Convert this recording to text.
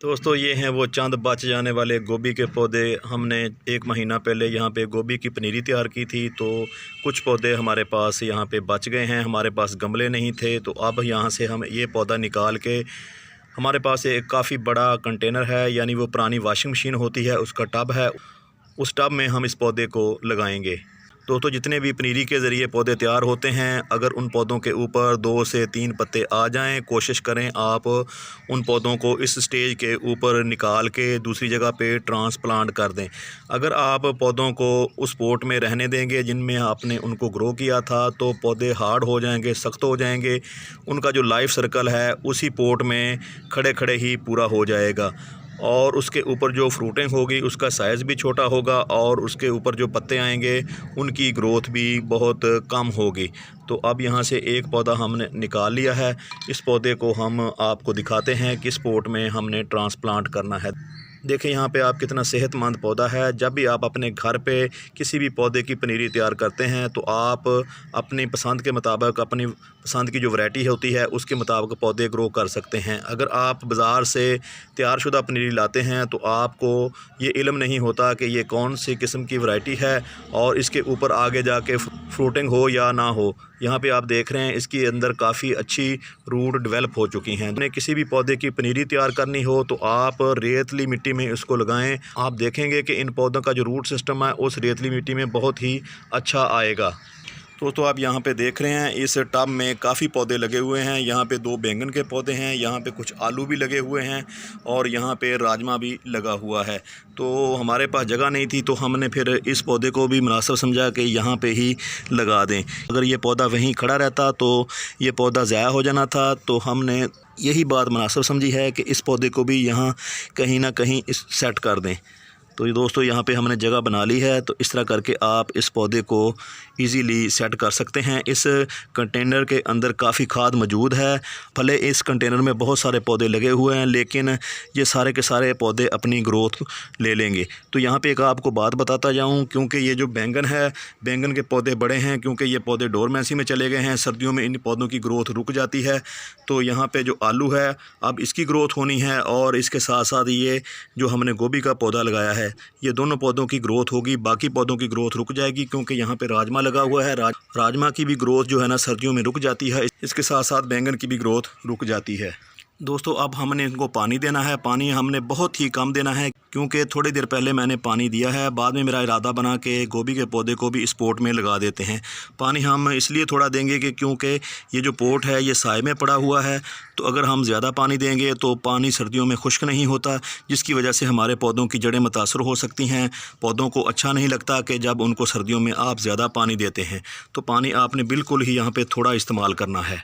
दोस्तों ये हैं वो चंद बच जाने वाले गोभी के पौधे। हमने 1 महीना पहले यहाँ पे गोभी की पनीरी तैयार की थी, तो कुछ पौधे हमारे पास यहाँ पे बच गए हैं। हमारे पास गमले नहीं थे, तो अब यहाँ से हम ये पौधा निकाल के, हमारे पास एक काफ़ी बड़ा कंटेनर है, यानी वो पुरानी वॉशिंग मशीन होती है उसका टब है, उस टब में हम इस पौधे को लगाएंगे। दोस्तों जितने भी पनीरी के ज़रिए पौधे तैयार होते हैं, अगर उन पौधों के ऊपर 2 से 3 पत्ते आ जाएं, कोशिश करें आप उन पौधों को इस स्टेज के ऊपर निकाल के दूसरी जगह पे ट्रांसप्लांट कर दें। अगर आप पौधों को उस पोट में रहने देंगे जिनमें आपने उनको ग्रो किया था, तो पौधे हार्ड हो जाएंगे, सख्त हो जाएंगे। उनका जो लाइफ सर्कल है उसी पोट में खड़े खड़े ही पूरा हो जाएगा, और उसके ऊपर जो फ्रूटिंग होगी उसका साइज़ भी छोटा होगा, और उसके ऊपर जो पत्ते आएंगे उनकी ग्रोथ भी बहुत कम होगी। तो अब यहाँ से एक पौधा हमने निकाल लिया है। इस पौधे को हम आपको दिखाते हैं किस पॉट में हमने ट्रांसप्लांट करना है। देखें यहाँ पे आप कितना सेहतमंद पौधा है। जब भी आप अपने घर पे किसी भी पौधे की पनीरी तैयार करते हैं, तो आप अपनी पसंद के मुताबिक, अपनी पसंद की जो वैरायटी होती है उसके मुताबिक पौधे ग्रो कर सकते हैं। अगर आप बाज़ार से तैयारशुदा पनीरी लाते हैं तो आपको ये इल्म नहीं होता कि ये कौन सी किस्म की वैरायटी है और इसके ऊपर आगे जाके फ्रूटिंग हो या ना हो। यहाँ पे आप देख रहे हैं इसके अंदर काफ़ी अच्छी रूट डेवलप हो चुकी हैं। उन्हें किसी भी पौधे की पनीरी तैयार करनी हो तो आप रेतली मिट्टी में इसको लगाएं। आप देखेंगे कि इन पौधों का जो रूट सिस्टम है उस रेतली मिट्टी में बहुत ही अच्छा आएगा। तो आप यहाँ पे देख रहे हैं इस टब में काफ़ी पौधे लगे हुए हैं। यहाँ पे 2 बैंगन के पौधे हैं, यहाँ पे कुछ आलू भी लगे हुए हैं, और यहाँ पे राजमा भी लगा हुआ है। तो हमारे पास जगह नहीं थी, तो हमने फिर इस पौधे को भी मुनासिब समझा कि यहाँ पे ही लगा दें। अगर ये पौधा वहीं खड़ा रहता तो ये पौधा ज़ाया हो जाना था, तो हमने यही बात मुनासिब समझी है कि इस पौधे को भी यहाँ कहीं ना कहीं सेट कर दें। तो ये दोस्तों यहाँ पे हमने जगह बना ली है, तो इस तरह करके आप इस पौधे को इजीली सेट कर सकते हैं। इस कंटेनर के अंदर काफ़ी खाद मौजूद है। भले इस कंटेनर में बहुत सारे पौधे लगे हुए हैं, लेकिन ये सारे के सारे पौधे अपनी ग्रोथ ले लेंगे। तो यहाँ पे एक आपको बात बताता जाऊँ, क्योंकि ये जो बैंगन है, बैंगन के पौधे बड़े हैं, क्योंकि ये पौधे डोरमेंसी में चले गए हैं। सर्दियों में इन पौधों की ग्रोथ रुक जाती है। तो यहाँ पर जो आलू है अब इसकी ग्रोथ होनी है, और इसके साथ साथ ये जो हमने गोभी का पौधा लगाया है, ये दोनों पौधों की ग्रोथ होगी। बाकी पौधों की ग्रोथ रुक जाएगी, क्योंकि यहाँ पे राजमा लगा हुआ है। राजमा की भी ग्रोथ जो है ना सर्दियों में रुक जाती है। इसके साथ साथ बैंगन की भी ग्रोथ रुक जाती है। दोस्तों अब हमने इनको पानी देना है। पानी हमने बहुत ही कम देना है, क्योंकि थोड़ी देर पहले मैंने पानी दिया है। बाद में मेरा इरादा बना कि गोभी के पौधे को भी इस पोट में लगा देते हैं। पानी हम इसलिए थोड़ा देंगे कि क्योंकि ये जो पोट है ये साए में पड़ा हुआ है, तो अगर हम ज़्यादा पानी देंगे तो पानी सर्दियों में खुश्क नहीं होता, जिसकी वजह से हमारे पौधों की जड़ें मुतासर हो सकती हैं। पौधों को अच्छा नहीं लगता कि जब उनको सर्दियों में आप ज़्यादा पानी देते हैं। तो पानी आपने बिल्कुल ही यहाँ पर थोड़ा इस्तेमाल करना है।